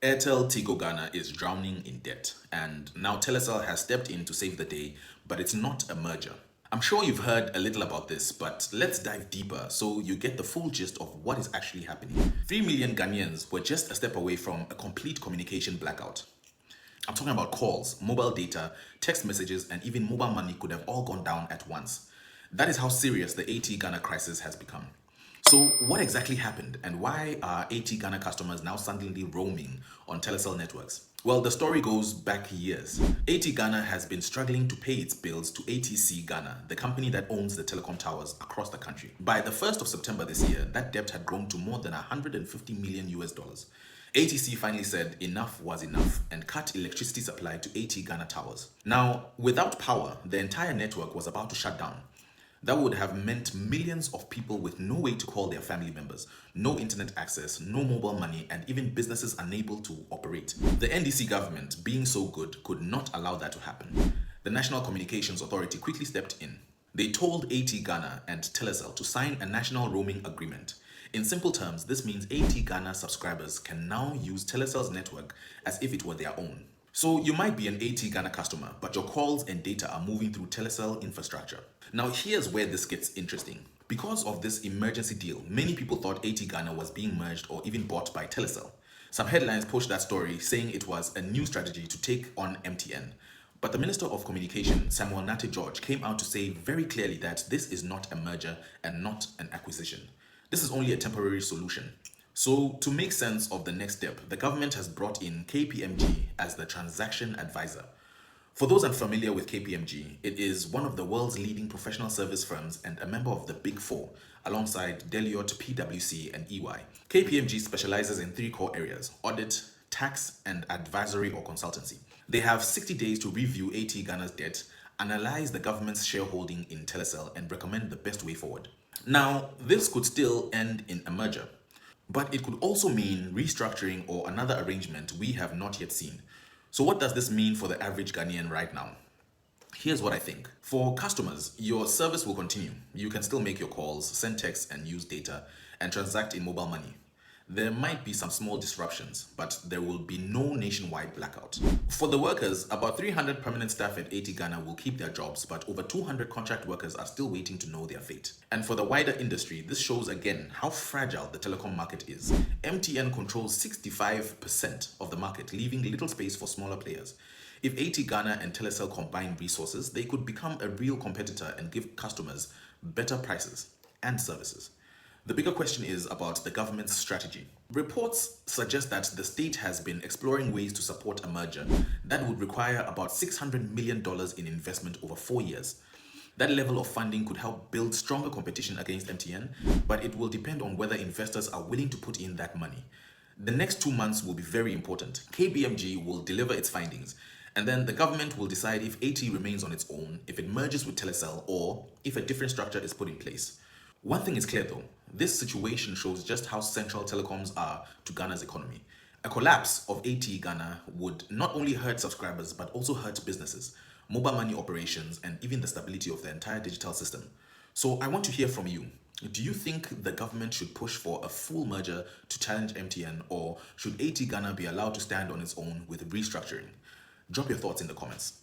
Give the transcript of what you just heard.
Airtel Tigo Ghana is drowning in debt, and now Telecel has stepped in to save the day, but it's not a merger. I'm sure you've heard a little about this, but let's dive deeper so you get the full gist of what is actually happening. 3 million Ghanaians were just a step away from a complete communication blackout. I'm talking about calls, mobile data, text messages, and even mobile money could have all gone down at once. That is how serious the AT Ghana crisis has become. So, what exactly happened, and why are AT Ghana customers now suddenly roaming on Telecel networks? Well, the story goes back years. AT Ghana has been struggling to pay its bills to ATC Ghana, the company that owns the telecom towers across the country. By the 1st of September this year, that debt had grown to more than 150 million US dollars. ATC finally said enough was enough and cut electricity supply to AT Ghana towers. Now, without power, the entire network was about to shut down. That would have meant millions of people with no way to call their family members, no internet access, no mobile money, and even businesses unable to operate. The NDC government, being so good, could not allow that to happen. The National Communications Authority quickly stepped in. They told AT Ghana and Telecel to sign a national roaming agreement. In simple terms, this means AT Ghana subscribers can now use Telecel's network as if it were their own. So you might be an AT Ghana customer, but your calls and data are moving through Telecel infrastructure. Now here's where this gets interesting. Because of this emergency deal, many people thought AT Ghana was being merged or even bought by Telecel. Some headlines pushed that story, saying it was a new strategy to take on MTN. But the Minister of Communication, Samuel Nate George, came out to say very clearly that this is not a merger and not an acquisition. This is only a temporary solution. So, to make sense of the next step, the government has brought in KPMG as the transaction advisor. For those unfamiliar with KPMG, it is one of the world's leading professional service firms and a member of the Big Four, alongside Deloitte, PwC, and EY. KPMG specializes in 3 core areas: audit, tax, and advisory or consultancy. They have 60 days to review AT Ghana's debt, analyze the government's shareholding in Telecel, and recommend the best way forward. Now, this could still end in a merger, but it could also mean restructuring or another arrangement we have not yet seen. So what does this mean for the average Ghanaian right now? Here's what I think. For customers, your service will continue. You can still make your calls, send texts, and use data, and transact in mobile money. There might be some small disruptions, but there will be no nationwide blackout. For the workers, about 300 permanent staff at AT Ghana will keep their jobs, but over 200 contract workers are still waiting to know their fate. And for the wider industry, this shows again how fragile the telecom market is. MTN controls 65% of the market, leaving little space for smaller players. If AT Ghana and Telecel combine resources, they could become a real competitor and give customers better prices and services. The bigger question is about the government's strategy. Reports suggest that the state has been exploring ways to support a merger that would require about $600 million in investment over 4 years. That level of funding could help build stronger competition against MTN, but it will depend on whether investors are willing to put in that money. The next 2 months will be very important. KPMG will deliver its findings, and then the government will decide if AT remains on its own, if it merges with Telecel, or if a different structure is put in place. One thing is clear though, this situation shows just how central telecoms are to Ghana's economy. A collapse of AT Ghana would not only hurt subscribers but also hurt businesses, mobile money operations, and even the stability of the entire digital system. So I want to hear from you. Do you think the government should push for a full merger to challenge MTN, or should AT Ghana be allowed to stand on its own with restructuring? Drop your thoughts in the comments.